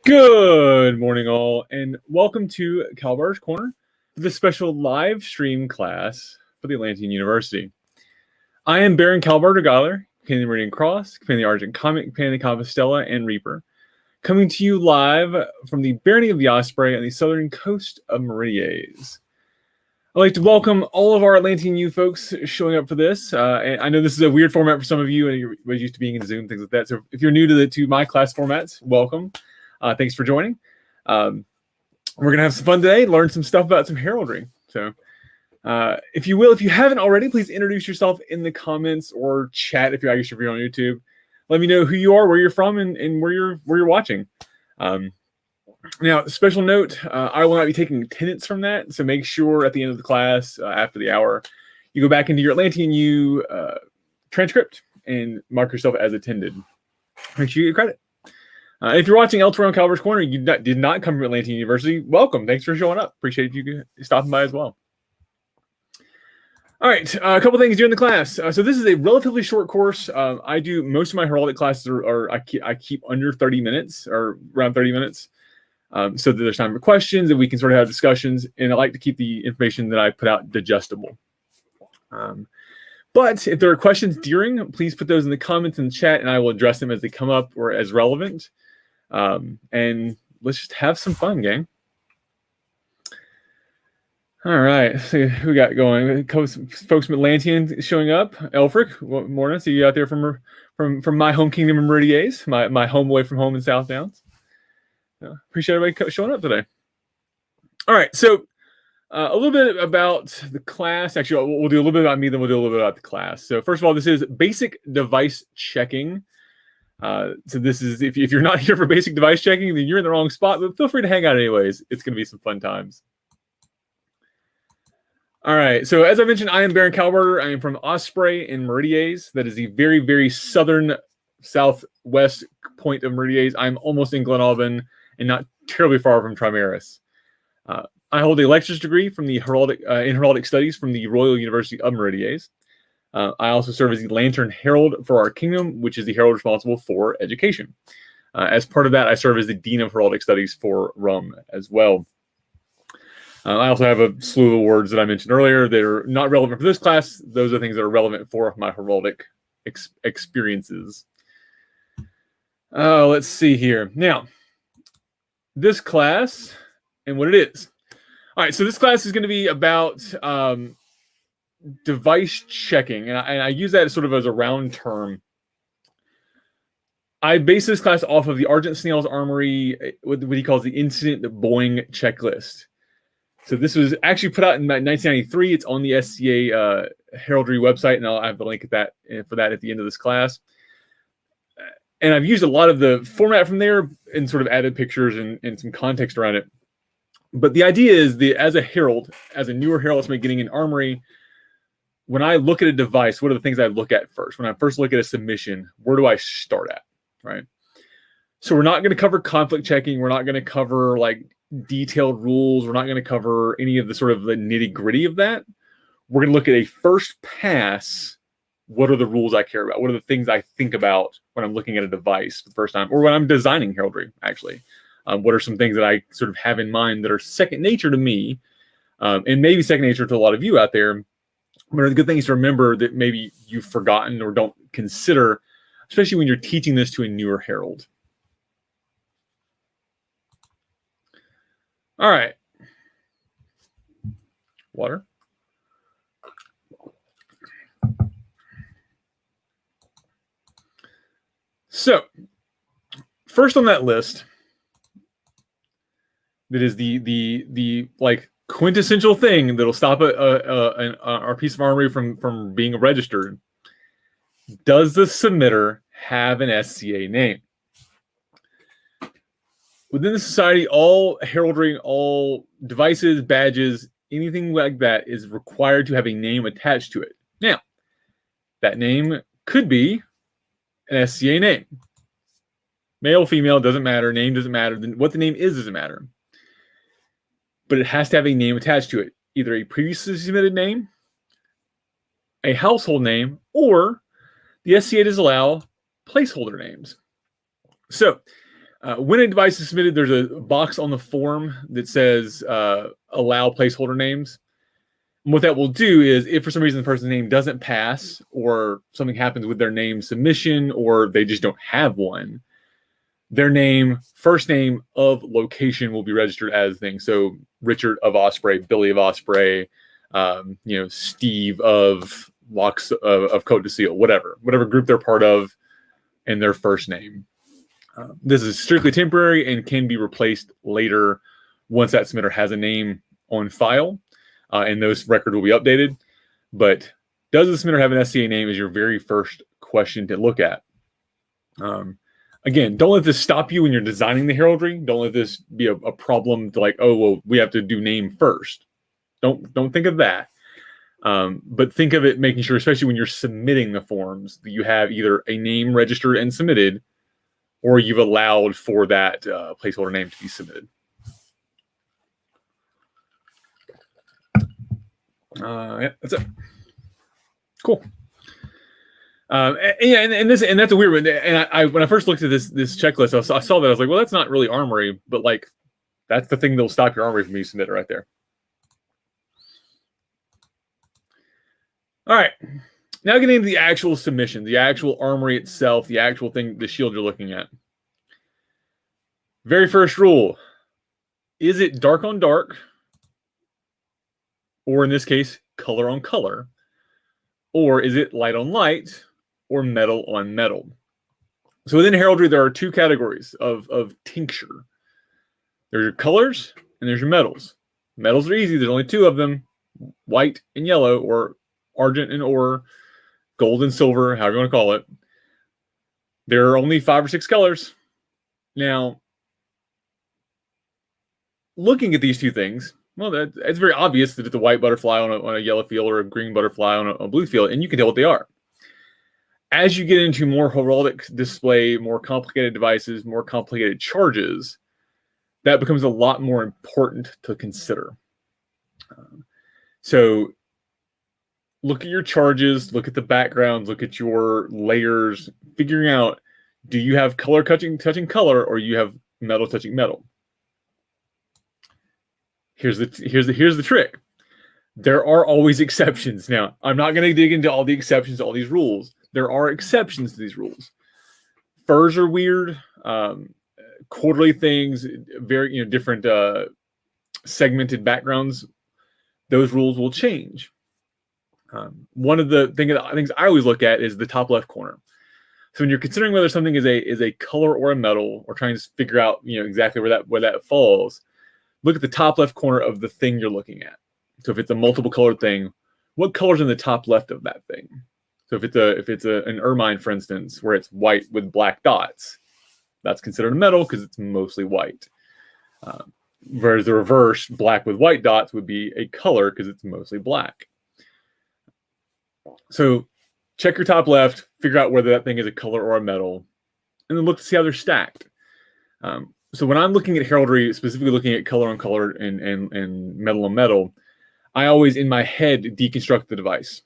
Good morning, all, and welcome to Kal-bardr's Corner for this special live stream class for the Atlantian University. I am Baron Kal-bardr Gellir, Companion of the Meridian Cross, Companion of the Argent Comet, Companion of the Compostela, and Reaper, coming to you live from the Barony of the Osprey on the southern coast of Meridies. I'd like to welcome all of our Atlantian U folks showing up for this. And I know this is a weird format for some of you, and you're used to being in Zoom, things like that. So if you're new to my class formats, welcome. Thanks for joining. We're going to have some fun today, learn some stuff about some heraldry. So if you haven't already, please introduce yourself in the comments or chat if you're on YouTube. Let me know who you are, where you're from, and where you're watching. Now, special note, I will not be taking attendance from that, so make sure at the end of the class, after the hour, you go back into your Atlantian U transcript and mark yourself as attended. Make sure you get credit. If you're watching elsewhere on Kal-bardr's Corner, you did not come from Atlantian University, welcome. Thanks for showing up. Appreciate you stopping by as well. All right, a couple things during the class. So this is a relatively short course. I do most of my heraldic classes I keep under 30 minutes or around 30 minutes. So that there's time for questions and we can sort of have discussions. And I like to keep the information that I put out digestible. But if there are questions during, please put those in the comments and chat, and I will address them as they come up or as relevant. And let's just have some fun, gang. All right, so who we got going? Folks from Atlantian showing up. Elfric, morning. See you out there from my home kingdom of Meridies, my home away from home in South Downs. Appreciate everybody showing up today. All right, so a little bit about the class. Actually, we'll do a little bit about me, then we'll do a little bit about the class. So first of all, this is basic device checking. So this is, if you're not here for basic device checking, then you're in the wrong spot, but feel free to hang out anyways. It's going to be some fun times. All right, so as I mentioned, I am Baron Kal-bardr. I am from Osprey in Meridies. That is the very, very southern southwest point of Meridies. I'm almost in Glenalbin and not terribly far from Trimaris. I hold a lecturer's degree from the in heraldic studies from the Royal University of Meridies. I also serve as the Lantern Herald for our kingdom, which is the herald responsible for education. As part of that, I serve as the Dean of Heraldic Studies for Rum as well. I also have a slew of awards that I mentioned earlier that are not relevant for this class. Those are things that are relevant for my heraldic experiences. Let's see here. Now, this class and what it is. All right, so this class is going to be about device checking, and I use that sort of as a round term. I base this class off of the Argent Snail's Armory, what he calls the Insta-Boing Checklist. So this was actually put out in 1993. It's on the SCA heraldry website, and I'll have the link for that at the end of this class. And I've used a lot of the format from there and sort of added pictures and some context around it. But the idea is as a herald, as a newer herald that's getting an armory, when I look at a device, what are the things I look at first? When I first look at a submission, where do I start at, right? So we're not going to cover conflict checking. We're not going to cover like detailed rules. We're not going to cover any of the sort of the nitty gritty of that. We're going to look at a first pass. What are the rules I care about? What are the things I think about when I'm looking at a device for the first time, or when I'm designing heraldry, actually? What are some things that I sort of have in mind that are second nature to me, and maybe second nature to a lot of you out there, but are the good things to remember that maybe you've forgotten or don't consider, especially when you're teaching this to a newer herald. All right. Water. So, first on that list, that is the like quintessential thing that'll stop our piece of armory from being registered. Does the submitter have an SCA name? Within the society, all heraldry, all devices, badges, anything like that is required to have a name attached to it. Now, that name could be an SCA name. Male, female, doesn't matter. Name doesn't matter. What the name is doesn't matter. But it has to have a name attached to it. Either a previously submitted name, a household name, or the SCA does allow placeholder names. So When a device is submitted, there's a box on the form that says allow placeholder names. And what that will do is, if for some reason the person's name doesn't pass, or something happens with their name submission, or they just don't have one, their name, first name of location will be registered as things. So Richard of Osprey, Billy of Osprey, Steve of Locks of Cote de Seal, whatever group they're part of, and their first name. This is strictly temporary and can be replaced later once that submitter has a name on file, and those records will be updated. But does the submitter have an SCA name is your very first question to look at. Again, don't let this stop you when you're designing the heraldry. Don't let this be a problem to like, oh, well, we have to do name first. Don't think of that. But think of it making sure, especially when you're submitting the forms, that you have either a name registered and submitted, or you've allowed for that placeholder name to be submitted. Yeah, that's it. Cool. And that's a weird one. And I when I first looked at this checklist, I saw that I was like, well, that's not really armory, but like that's the thing that'll stop your armory from being submitted right there. All right. Now getting into the actual submission, the actual armory itself, the actual thing, the shield you're looking at. Very first rule, is it dark on dark? Or in this case, color on color? Or is it light on light or metal on metal? So within heraldry, there are two categories of tincture. There's your colors and there's your metals. Metals are easy. There's only two of them, white and yellow, or argent and ore, gold and silver, however you want to call it. There are only 5 or 6 colors. Now, looking at these two things, well, it's very obvious that it's a white butterfly on a yellow field or a green butterfly on a blue field, and you can tell what they are. As you get into more heraldic display, more complicated devices, more complicated charges, that becomes a lot more important to consider. So look at your charges, look at the backgrounds, look at your layers, figuring out, do you have color touching color, or you have metal touching metal? Here's the trick. There are always exceptions. Now, I'm not going to dig into all the exceptions to all these rules. There are exceptions to these rules. Furs are weird. Quarterly things, very different segmented backgrounds. Those rules will change. One of the things I always look at is the top left corner. So when you're considering whether something is a color or a metal, or trying to figure out exactly where that falls, look at the top left corner of the thing you're looking at. So if it's a multiple colored thing, what color's in the top left of that thing? So if it's an ermine, for instance, where it's white with black dots, that's considered a metal because it's mostly white. Whereas the reverse, black with white dots, would be a color because it's mostly black. So check your top left, figure out whether that thing is a color or a metal, and then look to see how they're stacked. So when I'm looking at heraldry, specifically looking at color on color and metal on metal, I always, in my head, deconstruct the device.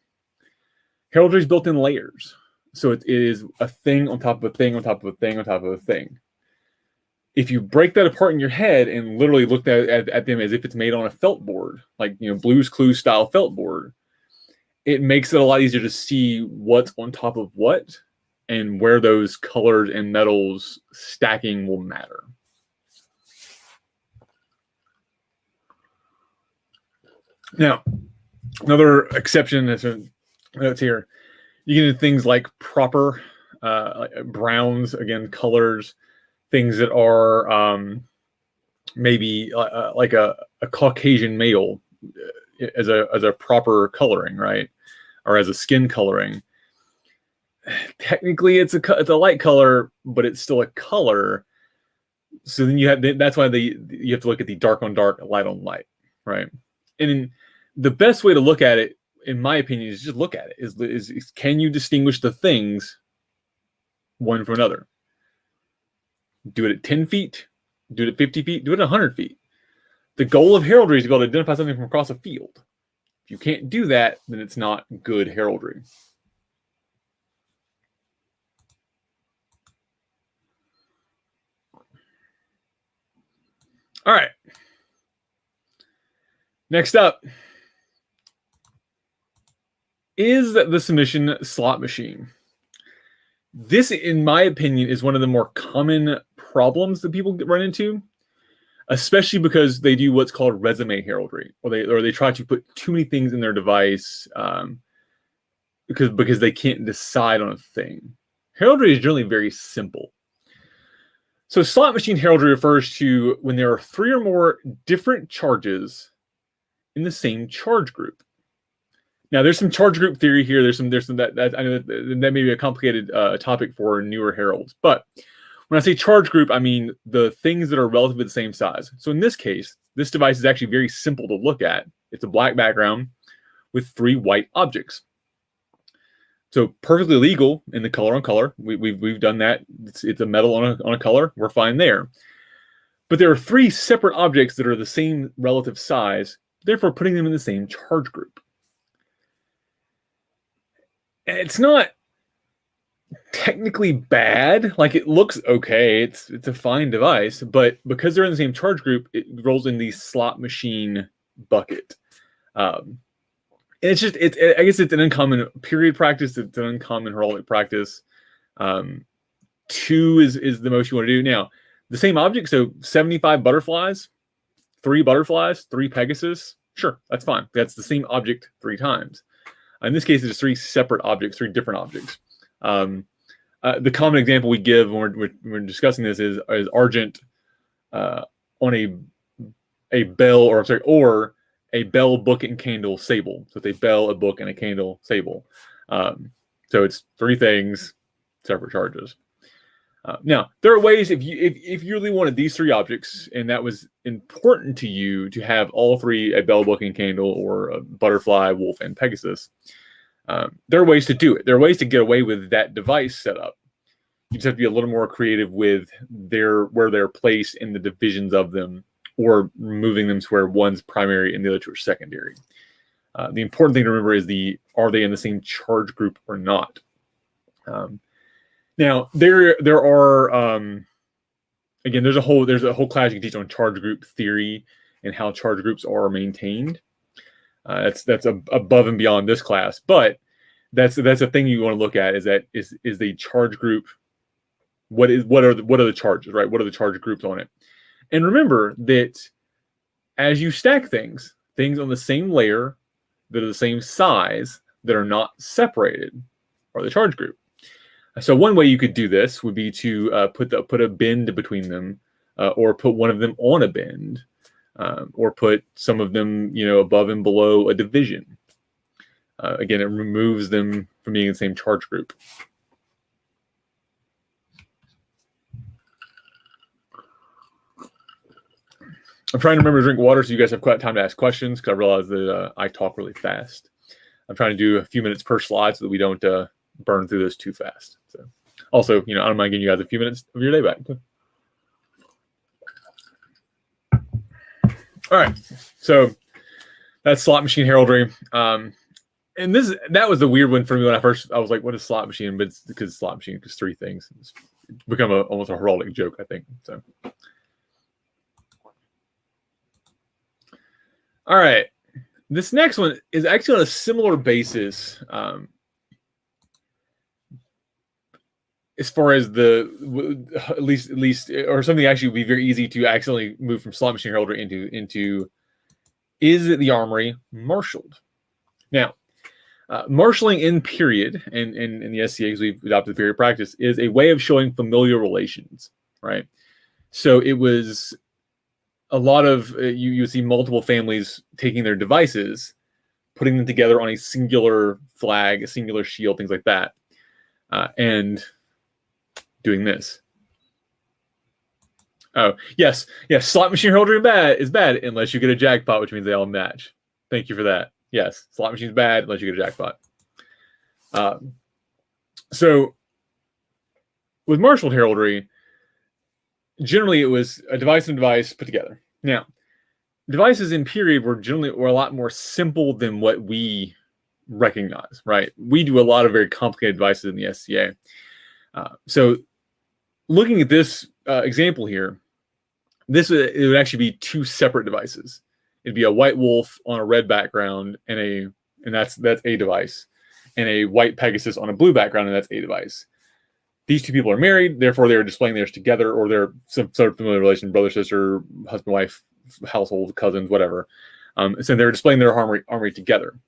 Heraldry is built in layers. So it is a thing on top of a thing on top of a thing on top of a thing. If you break that apart in your head and literally look at them as if it's made on a felt board, like Blue's Clues style felt board, it makes it a lot easier to see what's on top of what and where those colors and metals stacking will matter. Now, another exception that's here, you get into things like proper browns, again, colors, things that are maybe like a Caucasian male as a proper coloring, right? Or as a skin coloring. Technically, it's a light color, but it's still a color. So then that's why you have to look at the dark on dark, light on light, right? And the best way to look at it, in my opinion, is just look at it. Is can you distinguish the things one from another? Do it at 10 feet, do it at 50 feet, do it at 100 feet. The goal of heraldry is to be able to identify something from across a field. If you can't do that, then it's not good heraldry. All right. Next up is the submission slot machine. This, in my opinion, is one of the more common problems that people run into, especially because they do what's called resume heraldry, or they try to put too many things in their device because they can't decide on a thing. Heraldry is generally very simple. So slot machine heraldry refers to when there are 3 or more different charges in the same charge group. Now, there's some charge group theory here. There's some that I know that may be a complicated topic for newer heralds. But when I say charge group, I mean the things that are relatively the same size. So in this case, this device is actually very simple to look at. It's a black background with 3 white objects. So perfectly legal in the color on color. We've done that. It's a metal on a color. We're fine there. But there are 3 separate objects that are the same relative size, therefore putting them in the same charge group. It's not technically bad. Like, it looks okay. It's a fine device, but because they're in the same charge group, it rolls in the slot machine bucket. And it's just I guess it's an uncommon period practice. It's an uncommon heraldic practice. 2 is the most you want to do. Now, the same object, so 75 butterflies, 3 butterflies, 3 Pegasus. Sure, that's fine. That's the same object 3 times. In this case, it's 3 separate objects, 3 different objects. The common example we give when we're discussing this is argent on a bell, or a bell, book, and candle sable. So it's a bell, a book, and a candle sable. So it's 3 things, separate charges. Now, there are ways, if you really wanted these 3 objects, and that was important to you to have all 3, a bell, book, and candle, or a butterfly, wolf, and Pegasus, there are ways to do it. There are ways to get away with that device setup. You just have to be a little more creative with where they're placed in the divisions of them, or moving them to where one's primary and the other 2 are secondary. The important thing to remember is are they in the same charge group or not? Now, there are again, there's a whole class you can teach on charge group theory and how charge groups are maintained. That's above and beyond this class, but that's a thing you want to look at. Is the charge group? What are the charges, right? What are the charge groups on it? And remember that as you stack things on the same layer that are the same size that are not separated are the charge group. So one way you could do this would be to put a bend between them, or put one of them on a bend, or put some of them, above and below a division. Again, it removes them from being in the same charge group. I'm trying to remember to drink water so you guys have quite time to ask questions, because I realize that I talk really fast. I'm trying to do a few minutes per slide so that we don't burn through this too fast. So, also, I don't mind giving you guys a few minutes of your day back. All right, so that's slot machine heraldry. And that was the weird one for me when I was like, "What is slot machine?" But it's because slot machine is 3 things. It's become almost a heraldic joke, I think. So, all right, this next one is actually on a similar basis. As far as at least, or something actually would be very easy to accidentally move from slot machine heraldry into is the armory marshaled? Now, marshaling in period, and in the SCA, because we've adopted the period practice, is a way of showing familial relations, right? So it was a lot of, you see multiple families taking their devices, putting them together on a singular flag, a singular shield, things like that, and doing this. Oh, yes, slot machine heraldry is bad unless you get a jackpot, which means they all match. Thank you for that. Yes, slot machine's bad unless you get a jackpot. So with marshaled heraldry, generally it was a device and device put together. Now, devices in period were a lot more simple than what we recognize, right? We do a lot of very complicated devices in the SCA. So looking at this example here, it would actually be two separate devices. It'd be a white wolf on a red background and that's a device, and a white Pegasus on a blue background, and that's a device. These two people are married, therefore they're displaying theirs together, or they're some sort of familiar relation, brother, sister, husband, wife, household, cousins, whatever. So they're displaying their armory together.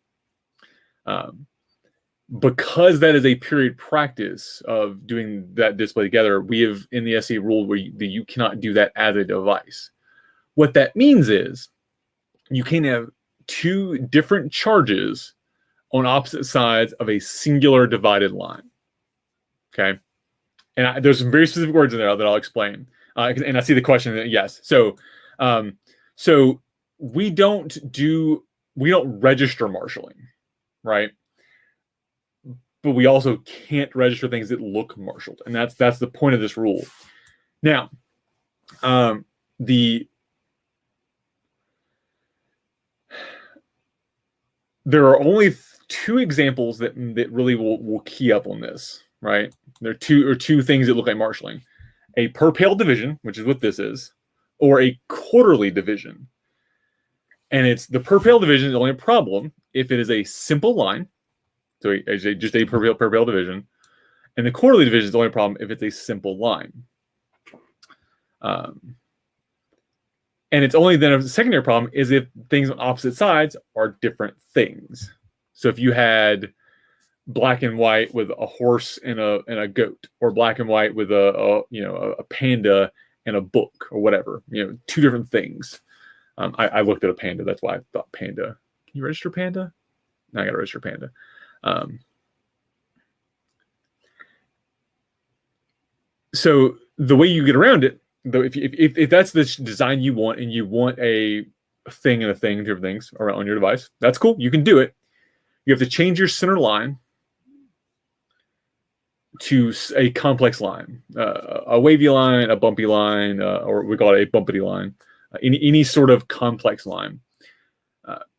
Because that is a period practice of doing that display together, we have in the SCA ruled where you cannot do that as a device. What that means is you can have two different charges on opposite sides of a singular divided line. Okay? And there's some very specific words in there that I'll explain. And I see the question that yes. So we don't register marshalling, right? But we also can't register things that look marshaled, and that's the point of this rule. Now, there are only two examples that really will key up on this, right? There are two things that look like marshalling: a per pale division, which is what this is, or a quarterly division. And it's the per pale division is only a problem if it is a simple line. So just a per pale division. And the quarterly division is the only problem if it's a simple line. And it's only then a secondary problem is if things on opposite sides are different things. So if you had black and white with a horse and a goat, or black and white with a panda and a book, or whatever, two different things. I looked at a panda. That's why I thought panda. Can you register panda? No, I got to register panda. So the way you get around it, though, if that's the design you want, and you want a thing and a thing, different things around on your device, that's cool. You can do it. You have to change your center line to a complex line, a wavy line, a bumpy line, or we call it a bumpity line, any sort of complex line.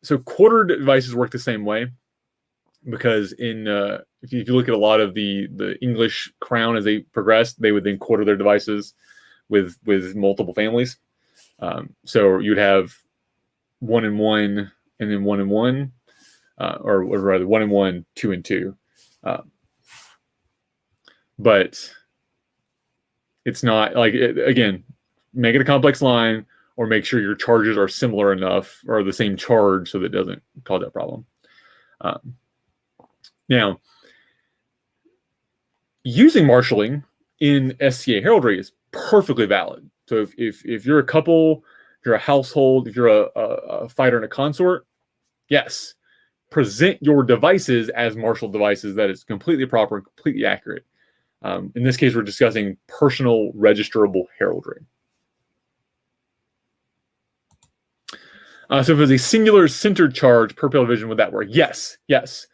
So quarter devices work the same way. Because if you look at a lot of the English crown as they progressed, they would then quarter their devices with multiple families. So you'd have 1 and 1, and then 1 and 1, or rather 1 and 1, 2 and 2. But it's not like again, make it a complex line, or make sure your charges are similar enough or the same charge so that it doesn't cause that problem. Now, using marshalling in SCA heraldry is perfectly valid. So if you're a couple, if you're a household, if you're a fighter and a consort, yes, present your devices as marshaled devices. That is completely proper and completely accurate. In this case, we're discussing personal registerable heraldry. So if it was a singular centered charge per pale division, would that work? Yes. This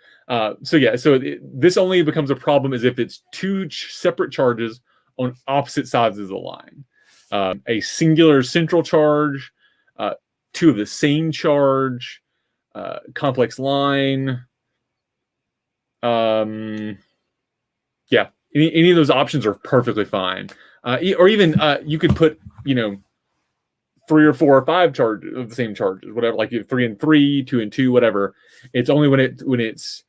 only becomes a problem is if it's two separate charges on opposite sides of the line. A singular central charge, two of the same charge, complex line. Any of those options are perfectly fine. Or even you could put, 3 or 4 or 5 charges of the same charges, whatever, like 3 and 3, 2 and 2, whatever. It's only when it's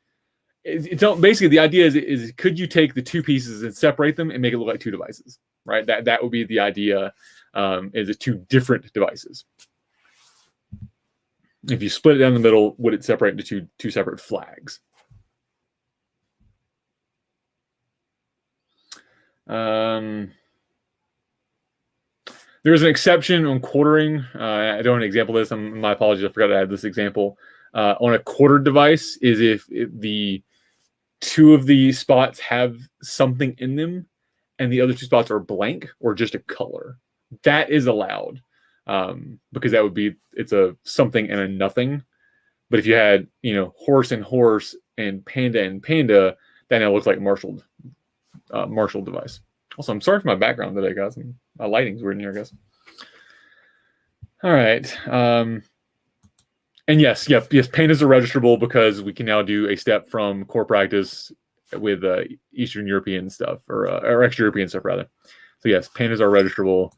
basically the idea is could you take the two pieces and separate them and make it look like two devices, right? That would be the idea, is it two different devices. If you split it down the middle, would it separate into two separate flags? There's an exception on quartering. I don't have an example of this. My apologies. I forgot to add this example. On a quartered device is if the two of the spots have something in them and the other 2 spots are blank or just a color. That is allowed, because that would be, it's a something and a nothing. But if you had, horse and panda, that now looks like marshaled device. Also, I'm sorry for my background today, guys. My lighting's weird in here, I guess. All right. And yes, pandas are registrable because we can now do a step from core practice with Eastern European stuff, or extra European stuff, rather. So yes, pandas are registrable.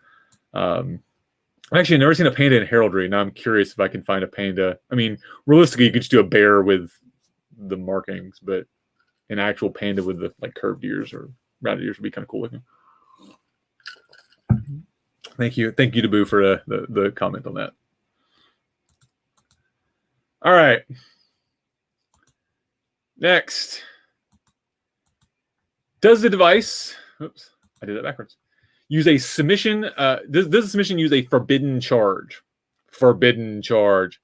Actually, I've never seen a panda in heraldry. Now I'm curious if I can find a panda. I mean, realistically, you could just do a bear with the markings, but an actual panda with the like curved ears or rounded ears would be kind of cool looking. Thank you to Boo for the comment on that. All right. Next. Does the device, oops, I did that backwards, use a submission, does the submission use a forbidden charge? Forbidden charge.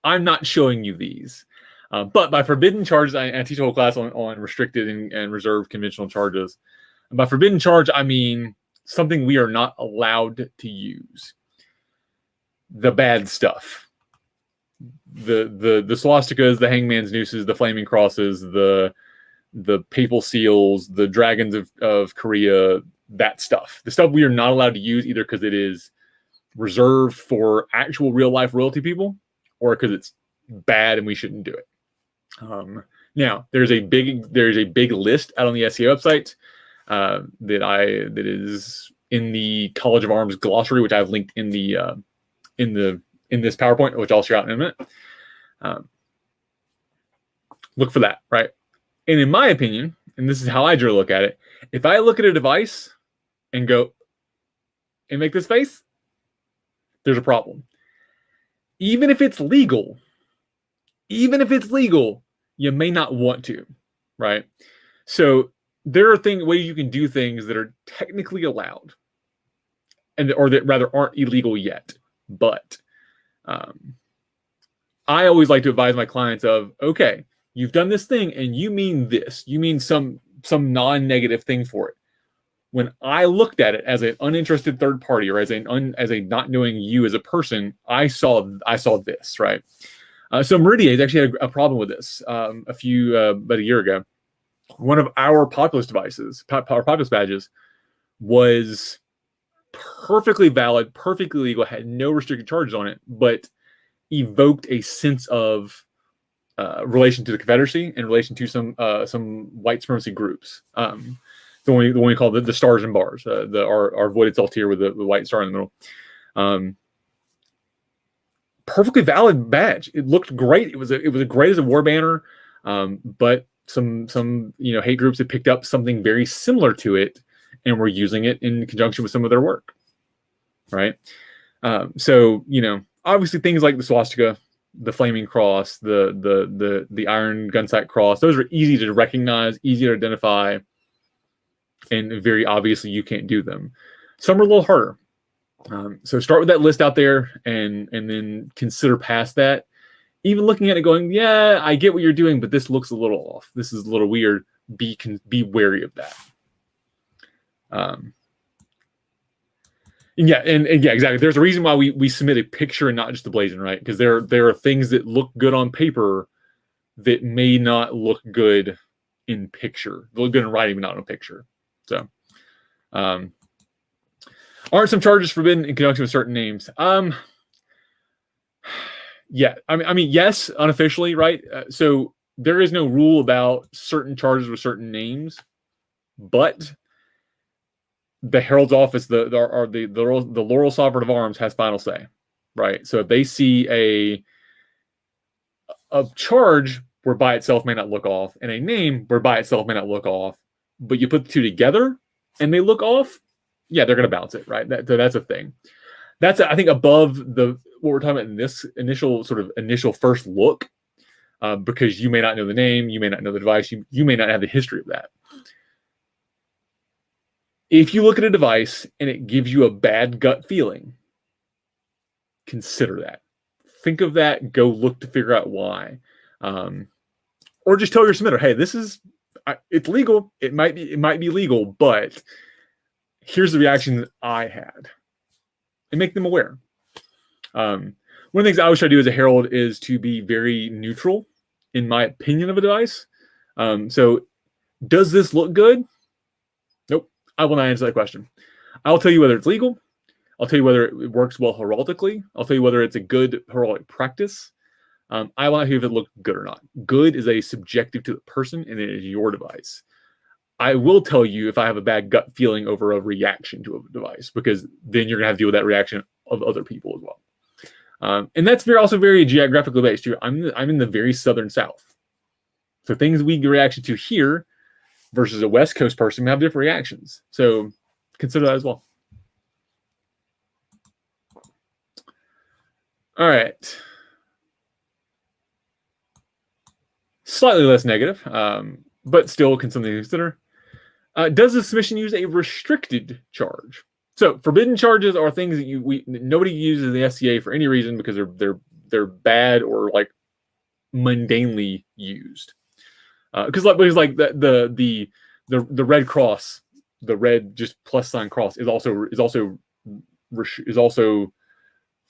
I'm not showing you these. But by forbidden charges, I teach a whole class on restricted and reserved conventional charges. And by forbidden charge, I mean something we are not allowed to use. The bad stuff. The swastikas, the hangman's nooses, the flaming crosses, the papal seals, the dragons of Korea, that stuff. The stuff we are not allowed to use either because it is reserved for actual real life royalty people or because it's bad and we shouldn't do it. Now there's a big list out on the SEO website that is in the College of Arms glossary, which I've linked in this PowerPoint, which I'll share out in a minute. Look for that, right? And in my opinion, and this is how I generally look at it, if I look at a device and go and make this face, there's a problem. Even if it's legal, you may not want to, right? So there are ways you can do things that are technically allowed, or that rather aren't illegal yet. But I always like to advise my clients of, okay, you've done this thing and you mean this. You mean some non-negative thing for it. When I looked at it as an uninterested third party or as a not knowing you as a person, I saw this, right? So Meridia's actually had a problem with this about a year ago. One of our populous devices, our populous badges, was perfectly valid, perfectly legal, had no restricted charges on it, but evoked a sense of relation to the Confederacy and relation to some white supremacy groups. The one we call the stars and bars, our voided saltire with the white star in the middle. Perfectly valid badge. It looked great. It was great as a war banner, but some hate groups had picked up something very similar to it and were using it in conjunction with some of their work, right? So obviously things like the swastika, the flaming cross, the iron gunsight cross, those are easy to recognize, easy to identify, and very obviously you can't do them. Some are a little harder. So start with that list out there and then consider past that. Even looking at it going, yeah, I get what you're doing, but this looks a little off. This is a little weird. Be wary of that. Yeah, exactly. There's a reason why we submit a picture and not just the blazon, right? Because there are things that look good on paper that may not look good in picture. They look good in writing, but not in a picture. So, aren't some charges forbidden in conjunction with certain names? Yeah, I mean, yes, unofficially, right? So there is no rule about certain charges with certain names, but the herald's office, the Laurel Sovereign of Arms, has final say, right? So if they see a charge where by itself may not look off, and a name where by itself may not look off, but you put the two together and they look off, yeah, they're going to bounce it, right? So that's a thing. That's, I think, above what we're talking about in this initial first look, because you may not know the name, you may not know the device, you may not have the history of that. If you look at a device and it gives you a bad gut feeling, consider that. Think of that. Go look to figure out why, or just tell your submitter, "Hey, it's legal. It might be legal, but here's the reaction that I had," and make them aware. One of the things I always try to do as a herald is to be very neutral in my opinion of a device. So, does this look good? Nope. I will not answer that question. I'll tell you whether it's legal. I'll tell you whether it works well heraldically. I'll tell you whether it's a good heraldic practice. I will not hear if it looked good or not. Good is a subjective to the person, and it is your device. I will tell you if I have a bad gut feeling over a reaction to a device, because then you're going to have to deal with that reaction of other people as well. And that's also very geographically based too. I'm in the very southern South. So things we get reaction to here versus a West Coast person have different reactions. So consider that as well. All right. Slightly less negative, but still something to consider. Does the submission use a restricted charge? So forbidden charges are things that nobody uses in the SCA for any reason because they're bad or like mundanely used. Because like the red cross, the red just plus sign cross is also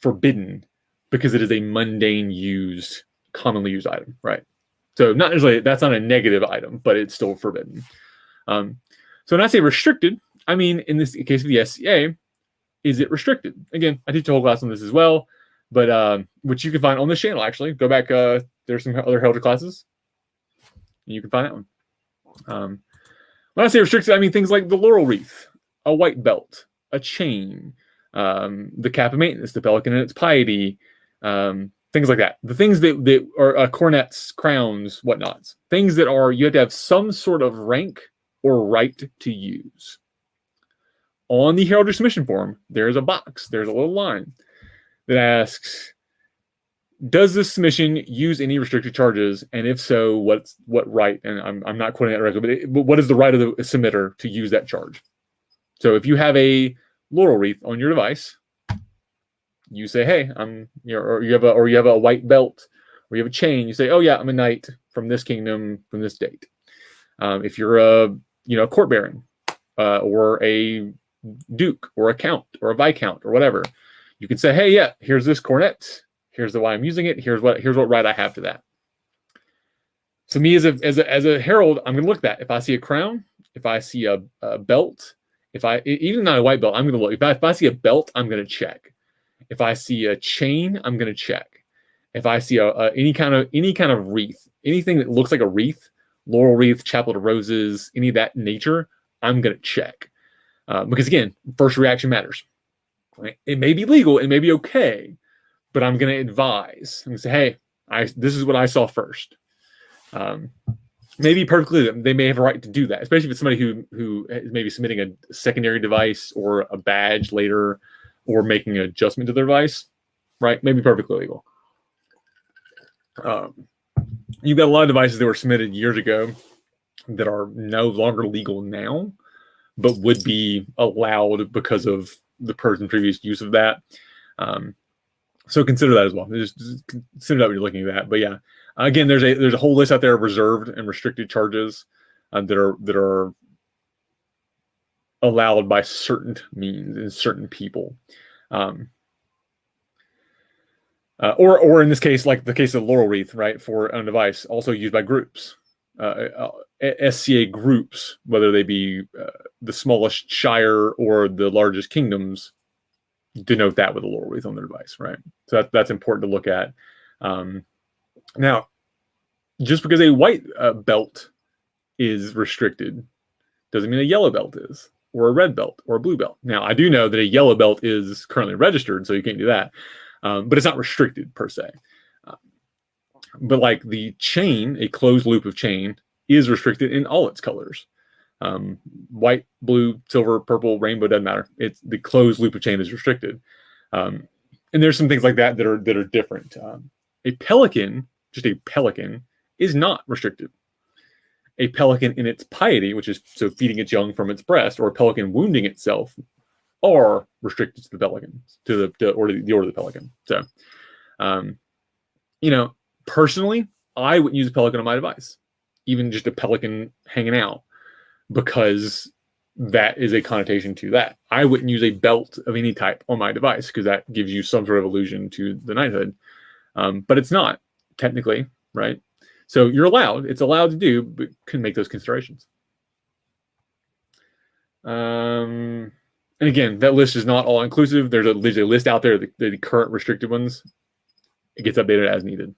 forbidden because it is a mundane used, commonly used item, right? So not necessarily that's not a negative item, but it's still forbidden. So when I say restricted, I mean in this case of the SCA, is it restricted? Again, I teach a whole class on this as well, but which you can find on this channel actually. Go back, there's some other heraldry classes. You can find that one. When I say restricted, I mean things like the laurel wreath, a white belt, a chain, the cap of maintenance, the pelican and its piety, things like that. The things that are coronets, crowns, whatnots. Things that you have to have some sort of rank or right to use. On the heraldry submission form, there's a box, there's a little line that asks, does this submission use any restricted charges? And if so, what right? And I'm not quoting that directly, but what is the right of the submitter to use that charge? So if you have a laurel wreath on your device, you say, hey, or you have a white belt, or you have a chain. You say, oh yeah, I'm a knight from this kingdom from this date. If you're a court baron, or a duke, or a count, or a viscount, or whatever, you can say, hey, yeah, here's this coronet. Here's why I'm using it. Here's what right I have to that. So me as a herald, I'm going to look at that. If I see a crown, if I see a belt, even not a white belt, I'm going to look. If I see a belt, I'm going to check. If I see a chain, I'm going to check. If I see any kind of wreath, anything that looks like a wreath, laurel wreath, chaplet of roses, any of that nature, I'm going to check. Because again, first reaction matters. Right? It may be legal, it may be okay, but I'm going to advise. I'm going to say, hey, this is what I saw first. Maybe perfectly, they may have a right to do that, especially if it's somebody who is maybe submitting a secondary device or a badge later, or making an adjustment to their device, right? Maybe perfectly legal. You've got a lot of devices that were submitted years ago that are no longer legal now, but would be allowed because of the person's previous use of that. So consider that as well. Just consider that when you're looking at that. But yeah, again, there's a whole list out there of reserved and restricted charges that are allowed by certain means and certain people. Or in this case, like the case of laurel wreath, right, for a device, also used by groups, SCA groups, whether they be the smallest shire or the largest kingdoms, denote that with a laurel wreath on their device, right? So that's important to look at. Now, just because a white belt is restricted doesn't mean a yellow belt is, or a red belt, or a blue belt. Now, I do know that a yellow belt is currently registered, so you can't do that. But it's not restricted per se. But like the chain, a closed loop of chain, is restricted in all its colors. White, blue, silver, purple, rainbow, doesn't matter. It's the closed loop of chain is restricted. And there's some things like that that are different. A pelican, just a pelican, is not restricted. A pelican in its piety, which is so feeding its young from its breast, or a pelican wounding itself, are restricted to the pelicans, to the order of the pelican. So, personally, I wouldn't use a pelican on my device, even just a pelican hanging out, because that is a connotation to that. I wouldn't use a belt of any type on my device because that gives you some sort of allusion to the knighthood. But it's not technically, right? So you're allowed, it's allowed to do, but can make those considerations. And again, that list is not all inclusive. There's a list out there, the current restricted ones. It gets updated as needed.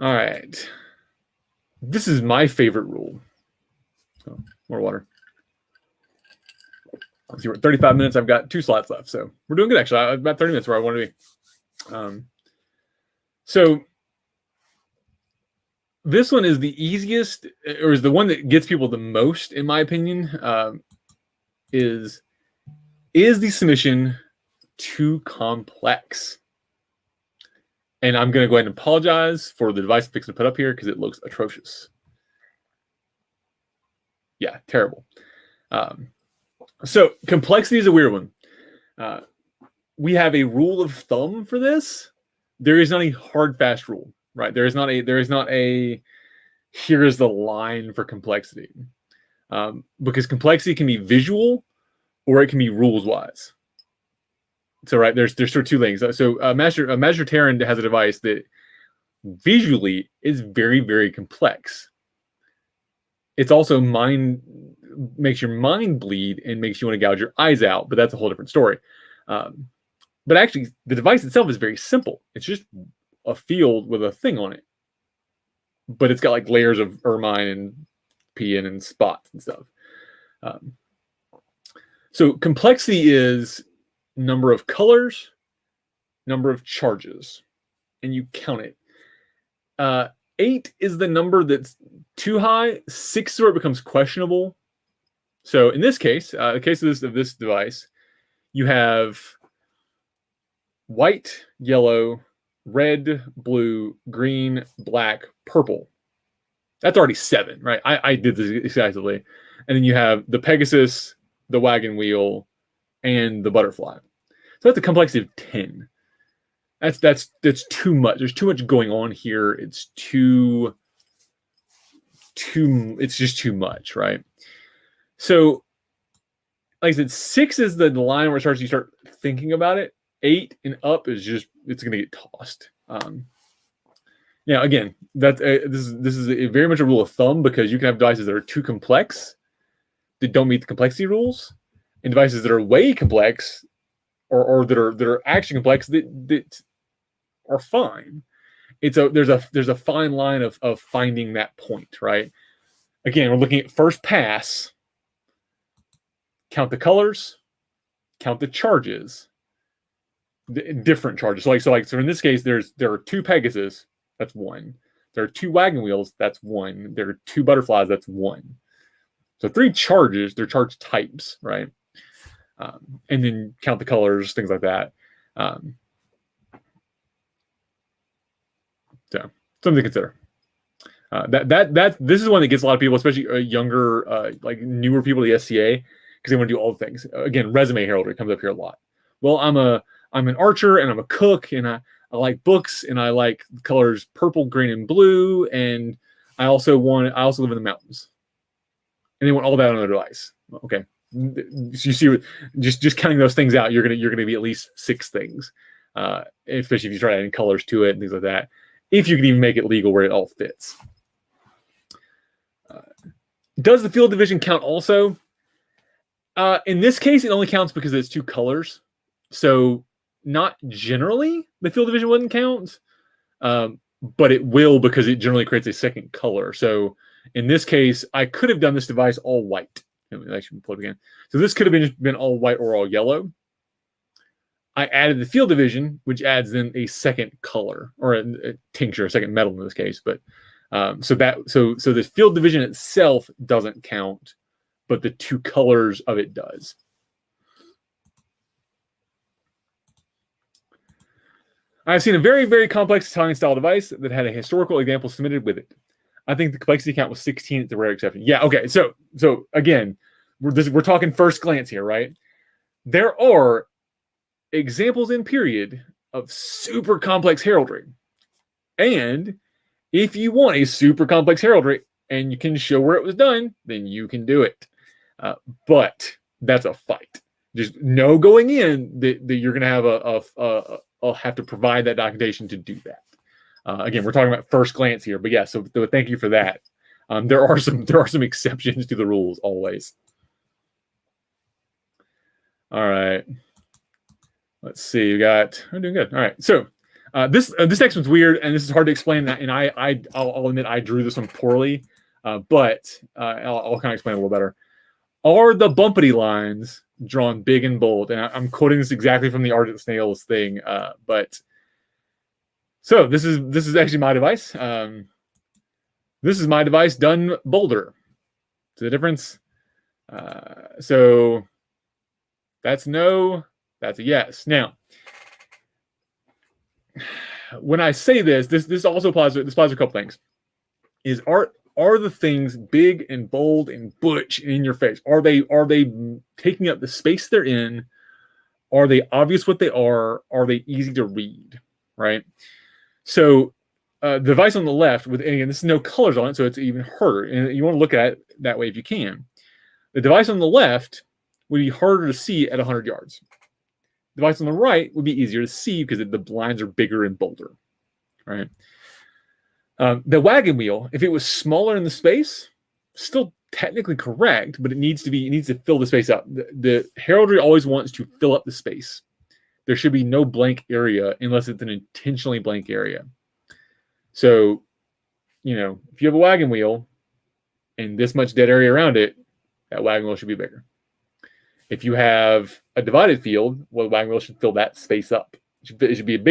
All right. This is my favorite rule. So, more water. Let's see, we're at 35 minutes. I've got 2 slots left, so we're doing good actually. About 30 minutes where I want to be. So this one is the easiest, or is the one that gets people the most, in my opinion. Is the submission too complex? And I'm going to go ahead and apologize for the device I'm fixing to put up here because it looks atrocious. Yeah, terrible. So complexity is a weird one. We have a rule of thumb for this. There is not a hard, fast rule, right? There is not a here is the line for complexity. Because complexity can be visual or it can be rules wise. So right, there's sort of 2 things. So Master Terran has a device that visually is very, very complex. It's also makes your mind bleed and makes you want to gouge your eyes out, but that's a whole different story. But actually, the device itself is very simple. It's just a field with a thing on it, but it's got like layers of ermine and PN and spots and stuff. So complexity is number of colors, number of charges, and you count it. 8 is the number that's too high. 6 is where it becomes questionable. So in this case, the case of this device, you have white, yellow, red, blue, green, black, purple. That's already 7, right? I did this excessively. And then you have the Pegasus, the wagon wheel, and the butterfly. So that's a complexity of 10. That's too much. There's too much going on here. It's just too much, right? So, like I said, 6 is the line where you start thinking about it. 8 and up is just, it's going to get tossed. Now, again, this is very much a rule of thumb because you can have devices that are too complex that don't meet the complexity rules, and devices that are way complex or that are actually complex that are fine. There's a fine line of finding that point, right? Again, we're looking at first pass. Count the colors, count the charges, different charges. So in this case, there are 2 Pegasus, that's 1. There are 2 wagon wheels, that's 1. There are 2 butterflies, that's 1. So 3 charges, they're charge types, right? And then count the colors, things like that. So something to consider. This is one that gets a lot of people, especially younger, like newer people to the SCA, because they want to do all the things. Again, resume heraldry comes up here a lot. Well, I'm an archer and I'm a cook and I like books and I like colors purple, green, and blue, and I also live in the mountains. And they want all that on their device. Okay. So you see, just counting those things out, you're gonna be at least 6 things, especially if you try adding colors to it and things like that. If you can even make it legal where it all fits. Does the field division count also? In this case, it only counts because it's 2 colors. So not generally the field division wouldn't count, but it will because it generally creates a second color. So in this case, I could have done this device all white. Actually, pull it again. So this could have been all white or all yellow. I added the field division, which adds then a second color or a tincture, a second metal in this case. But so the field division itself doesn't count, but the 2 colors of it does. I've seen a very, very complex Italian style device that had a historical example submitted with it. I think the complexity count was 16. It's a rare exception. Yeah, okay. So again, we're talking first glance here, right? There are examples in period of super complex heraldry. And if you want a super complex heraldry and you can show where it was done, then you can do it. But that's a fight. Just know going in that you're going to have to provide that documentation to do that. Again, we're talking about first glance here, but yeah. So thank you for that. There are some exceptions to the rules always. All right. Let's see. I'm doing good. All right. So this next one's weird, and this is hard to explain. That, and I'll admit I drew this one poorly, but I'll kind of explain it a little better. Are the bumpity lines drawn big and bold. And I'm quoting this exactly from the Ardent Snails thing. But so this is actually my device. This is my device done bolder. See the difference? So that's no, that's a yes. Now, when I say this also applies to a couple things. Are the things big and bold and butch in your face? Are they taking up the space they're in? Are they obvious what they are? Are they easy to read? Right. So the device on the left, with again, this is no colors on it, so it's even harder. And you want to look at it that way if you can. The device on the left would be harder to see at 100 yards. The device on the right would be easier to see because the lines are bigger and bolder. Right. The wagon wheel, if it was smaller in the space, still technically correct, but it needs to fill the space up. The heraldry always wants to fill up the space. There should be no blank area unless it's an intentionally blank area. So, if you have a wagon wheel and this much dead area around it, that wagon wheel should be bigger. If you have a divided field, well, the wagon wheel should fill that space up. It should be as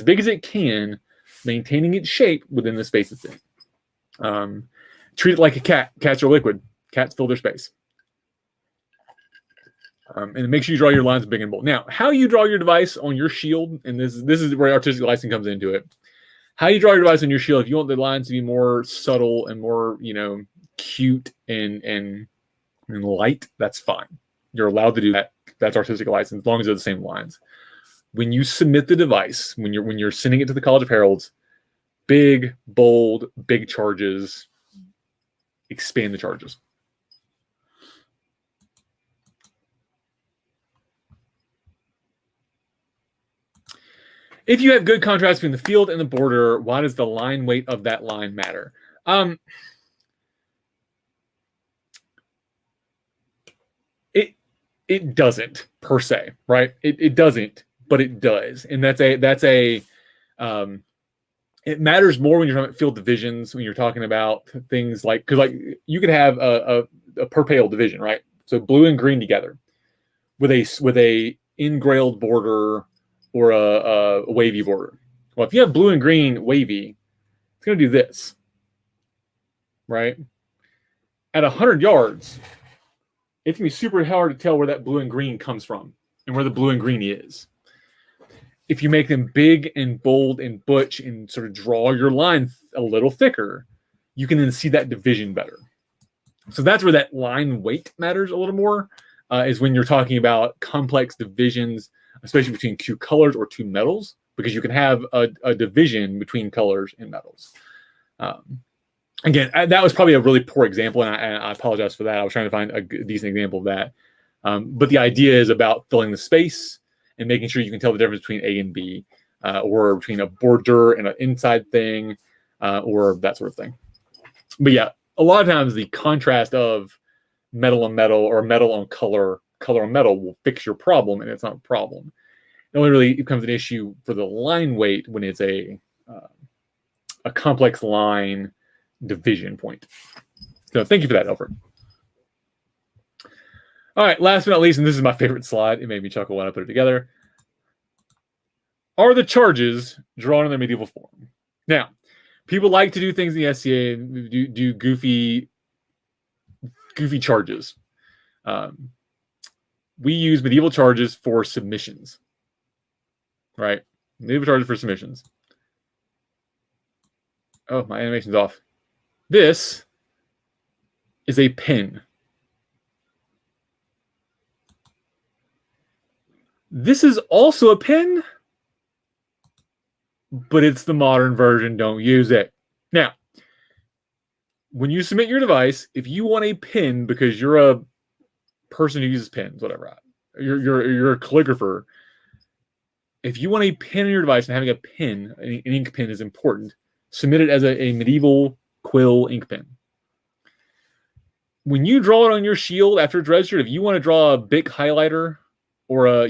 big as it can, maintaining its shape within the space it's in. Treat it like a cat. Cats are liquid. Cats fill their space. And make sure you draw your lines big and bold. Now, how you draw your device on your shield, and this is where artistic license comes into it. How you draw your device on your shield, if you want the lines to be more subtle and more, cute and light, that's fine. You're allowed to do that. That's artistic license, as long as they're the same lines. When you submit the device, when you're sending it to the College of Heralds, big, bold, big charges, expand the charges. If you have good contrast between the field and the border, why does the line weight of that line matter? It doesn't per se, right? It doesn't, but it does, and it matters more when you're talking about field divisions, when you're talking about things because you could have a per pale division, right? So blue and green together with a engrailed border or a wavy border. Well, if you have blue and green wavy, it's going to do this, right? At 100 yards, it's going to be super hard to tell where that blue and green comes from and where the blue and green is. If you make them big and bold and butch and sort of draw your line a little thicker, you can then see that division better. So that's where that line weight matters a little more, is when you're talking about complex divisions, especially between two colors or two metals, because you can have a division between colors and metals. Again, that was probably a really poor example, and I apologize for that. I was trying to find a decent example of that. But the idea is about filling the space and making sure you can tell the difference between A and B, or between a border and an inside thing, or that sort of thing. But yeah, a lot of times the contrast of metal on metal or metal on color on metal will fix your problem, and it's not a problem. It only really becomes an issue for the line weight when it's a complex line division point. So thank you for that, Alfred. All right, last but not least, and this is my favorite slide. It made me chuckle when I put it together. Are the charges drawn in their medieval form? Now, people like to do things in the SCA and do goofy charges. We use medieval charges for submissions, right? Medieval charges for submissions. Oh, my animation's off. This is a pin. This is also a pin, but it's the modern version. Don't use it. Now, when you submit your device, if you want a pin because you're a person who uses pins, whatever, you're a calligrapher. If you want a pin in your device and having a pin, an ink pen is important, submit it as a medieval quill ink pen. When you draw it on your shield after it's registered, if you want to draw a big highlighter or a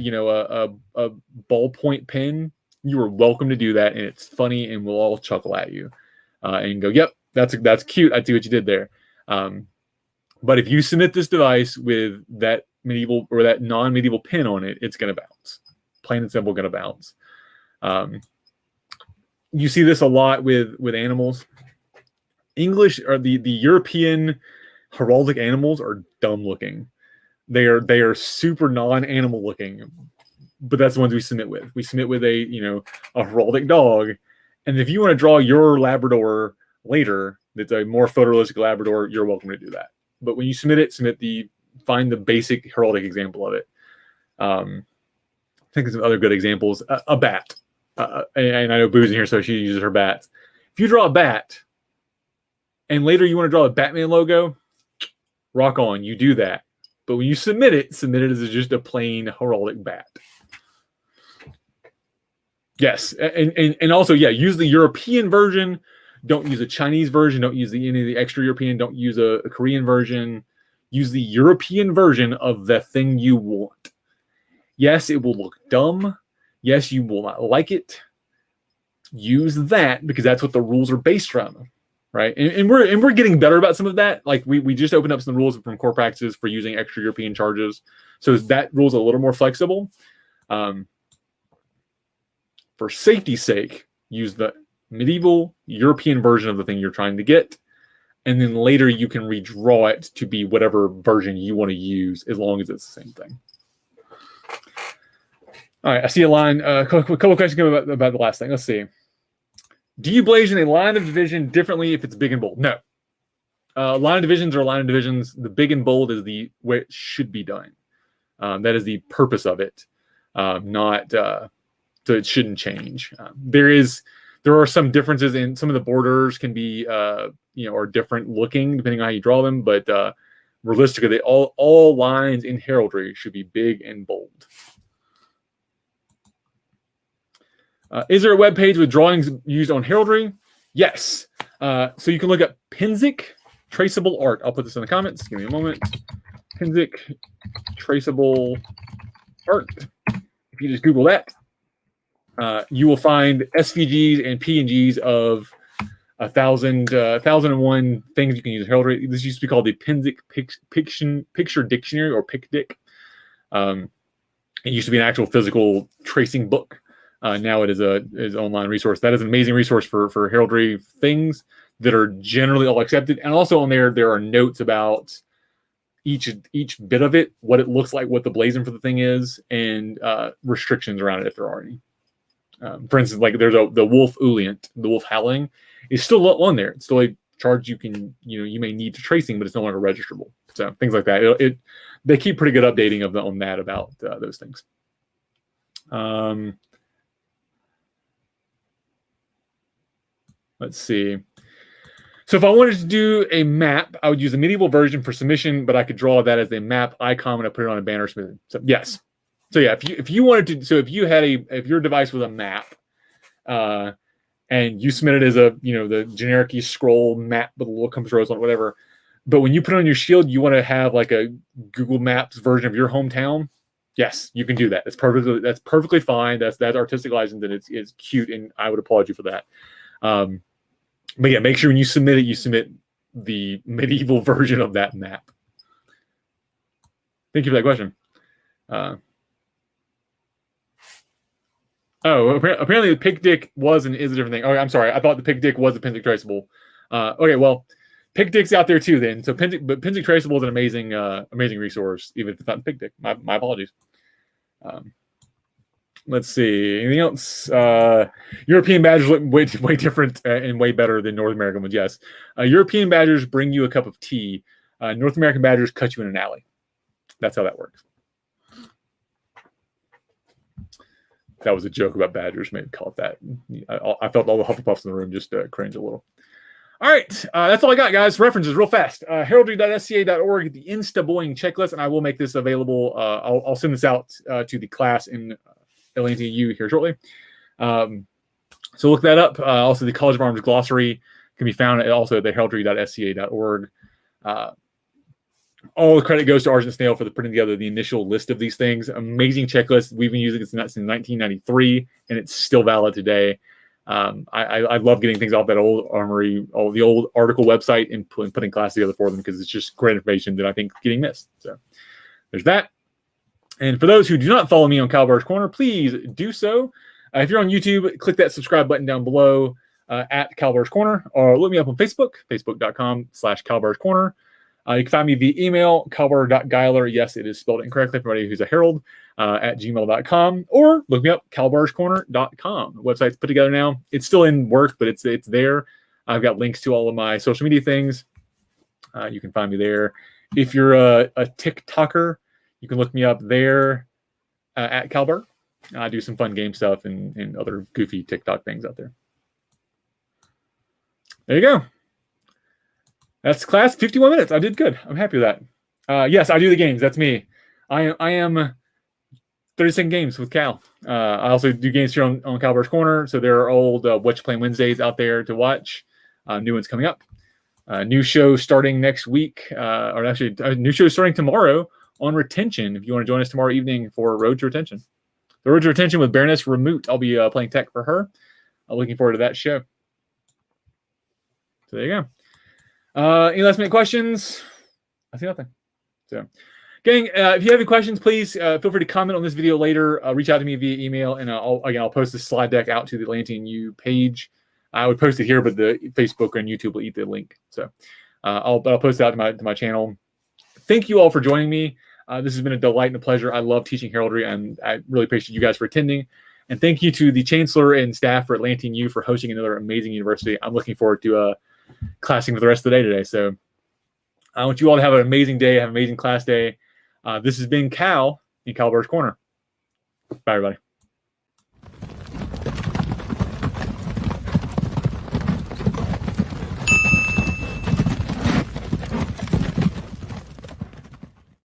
ballpoint pen, you are welcome to do that, and it's funny, and we'll all chuckle at you and go, "Yep, that's cute. I see what you did there." But if you submit this device with that medieval or that non-medieval pin on it, it's going to bounce. Plain and simple, going to bounce. You see this a lot with animals. English or the European heraldic animals are dumb looking. They are super non-animal looking, but that's the ones we submit with. We submit with a heraldic dog, and if you want to draw your Labrador later, that's a more photorealistic Labrador, you're welcome to do that. But when you find the basic heraldic example of it. Think of some other good examples. A bat, and I know Boo's in here, so she uses her bats. If you draw a bat, and later you want to draw a Batman logo, rock on, you do that. But when you submit it as just a plain heraldic bat. Yes, and also, yeah, use the European version. Don't use a Chinese version. Don't use any of the extra European. Don't use a Korean version. Use the European version of the thing you want. Yes, it will look dumb. Yes, you will not like it. Use that because that's what the rules are based around. Right, and we're getting better about some of that. Like we just opened up some rules from core practices for using extra European charges, so that rule's a little more flexible. For safety's sake, use the medieval European version of the thing you're trying to get, and then later you can redraw it to be whatever version you want to use, as long as it's the same thing. All right, I see a line. A couple of questions about the last thing. Let's see. Do you blazon a line of division differently if it's big and bold? No. Line of divisions are line of divisions. The big and bold is the way it should be done. That is the purpose of it. So it shouldn't change. There are some differences in some of the borders can be are different looking depending on how you draw them, but realistically, all lines in heraldry should be big and bold. Is there a web page with drawings used on heraldry? Yes. So you can look up Pinzik traceable art. I'll put this in the comments. Give me a moment. Pinzik traceable art. If you just Google that, you will find SVGs and PNGs of 1,001 things you can use in heraldry. This used to be called the Pinzik Picture Dictionary, or PicDic. It used to be an actual physical tracing book. Now it is an online resource. That is an amazing resource for heraldry things that are generally all accepted. And also on there are notes about each bit of it, what it looks like, what the blazon for the thing is, and restrictions around it if there are any. For instance, like there's the wolf ulient, the wolf howling, is still on there. It's still a charge you may need to tracing, but it's no longer registrable. So things like that. They keep pretty good updating on that about those things. Let's see. So if I wanted to do a map, I would use a medieval version for submission, but I could draw that as a map icon and I put it on a banner submitted. So yes. So yeah, if you wanted to, so if your device was a map, and you submit it as the generic scroll map with a little compass rose on it, whatever, but when you put it on your shield, you want to have like a Google Maps version of your hometown. Yes, you can do that. That's perfectly fine. That's artistic license and it's cute, and I would applaud you for that. But yeah, make sure when you submit it, you submit the medieval version of that map. Thank you for that question. Apparently the PicDic was and is a different thing. Oh, I'm sorry. I thought the PicDic was a Pinzik traceable. Okay, well, PicDic's out there too then. So Pinzik traceable is an amazing resource, even if it's not PicDic. My apologies. Let's see. Anything else? European badgers look way different and way better than North American ones. Yes. European badgers bring you a cup of tea. North American badgers cut you in an alley. That's how that works. That was a joke about badgers. Maybe call it that. I felt all the Hufflepuffs in the room just cringe a little. All right. That's all I got, guys. References real fast. heraldry.sca.org, the Insta-Boing Checklist, and I will make this available. I'll send this out to the class in Atlantian U here shortly. So look that up. Also, the College of Arms glossary can be found also at the heraldry.sca.org. All the credit goes to Argent Snail for putting together the initial list of these things. Amazing checklist. We've been using it since 1993, and it's still valid today. I love getting things off that old Armory, the old article website, and putting class together for them because it's just great information that I think is getting missed. So there's that. And for those who do not follow me on Kal-bardr Corner, please do so. If you're on YouTube, click that subscribe button down below at Kal-bardr Corner, or look me up on Facebook, facebook.com/Kal-bardr Corner. You can find me via email, kal-bardr.gellir. Yes, it is spelled incorrectly for anybody who's a herald, at gmail.com, or look me up, kalbardrcorner.com. The website's put together now. It's still in work, but it's there. I've got links to all of my social media things. You can find me there. If you're a TikToker, you can look me up there at Kal-bardr. I do some fun game stuff and other goofy TikTok things out there. There you go. That's class, 51 minutes. I did good. I'm happy with that. Yes, I do the games. That's me. I am 30-second games with Cal. I also do games here on Kal-bardr Corner. So there are old What You Playing Wednesdays out there to watch. New ones coming up. New show starting next week. Or actually, a new show starting tomorrow on retention. If you want to join us tomorrow evening for Road to Retention. The Road to Retention with Baroness Remoot. I'll be playing tech for her. I'm looking forward to that show. So there you go. Any last minute questions? I see nothing. So, gang, if you have any questions, please feel free to comment on this video later. Reach out to me via email, and I'll post this slide deck out to the Atlantian U page. I would post it here, but the Facebook and YouTube will eat the link. So I'll post it out to my channel. Thank you all for joining me. This has been a delight and a pleasure. I love teaching heraldry, and I really appreciate you guys for attending. And thank you to the Chancellor and staff for Atlantian U for hosting another amazing university. I'm looking forward to classing for the rest of the day today. So I want you all to have an amazing day, have an amazing class day. This has been Cal in Kal-bardr Corner. Bye, everybody.